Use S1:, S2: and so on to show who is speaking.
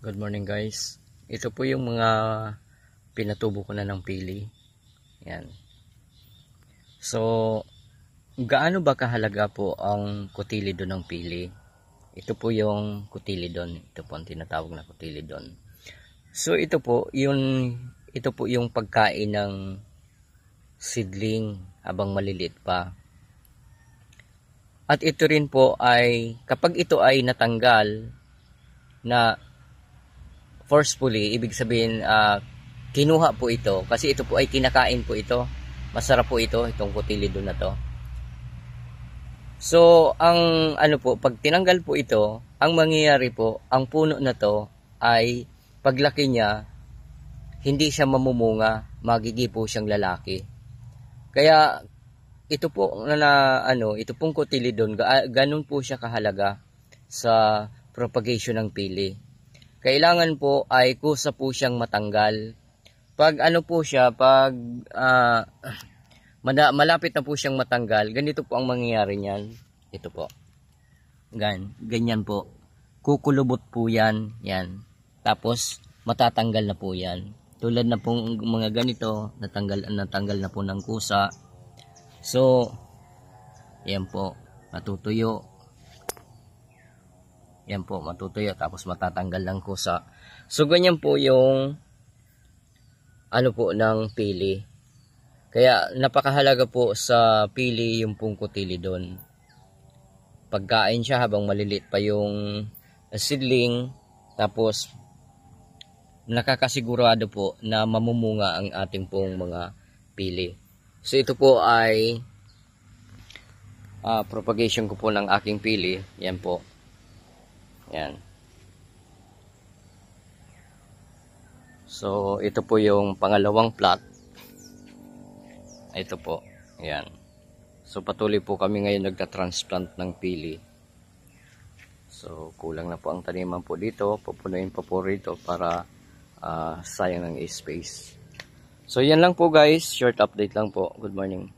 S1: Good morning guys. Ito po yung mga pinatubo ko na ng pili. Yan. So, gaano ba kahalaga po ang cotyledon ng pili? Ito po yung cotyledon. Ito po ang tinatawag na cotyledon. So, ito po yung pagkain ng seedling habang maliliit pa. At ito rin po ay kapag ito ay natanggal na forcefully, ibig sabihin kinuha po ito kasi ito po ay kinakain po ito. Masarap po itong cotyledon na to. So, ang pag tinanggal po ito, ang mangyayari po, ang puno na to ay paglaki niya, hindi siya mamumunga, magiging po siyang lalaki. Kaya ito po ito pong cotyledon, ganun po siya kahalaga sa propagation ng pili. Kailangan po ay kusa po siyang matanggal. Pag malapit na po siyang matanggal, ganito po ang mangyayari niyan. Ito po. Ganyan po. Kukulubot po yan. Tapos matatanggal na po yan. Tulad na pong mga ganito, natanggal na po ng kusa. So, yan po. Matutuyo. Yan po, matutuyo tapos matatanggal ng kusa. So, ganyan po yung ng pili. Kaya napakahalaga po sa pili yung pong cotyledon. Pagkain siya habang maliliit pa yung seedling, tapos nakakasigurado po na mamumunga ang ating pong mga pili. So, ito po ay propagation ko po ng aking pili. Yan po. Yan. So, ito po yung pangalawang plot. Ito po. Yan. So, patuloy po kami ngayon nagta-transplant ng pili. So, kulang na po ang taniman po dito. Pupunuin pa po rito para sayang ng space. So, yan lang po guys. Short update lang po. Good morning.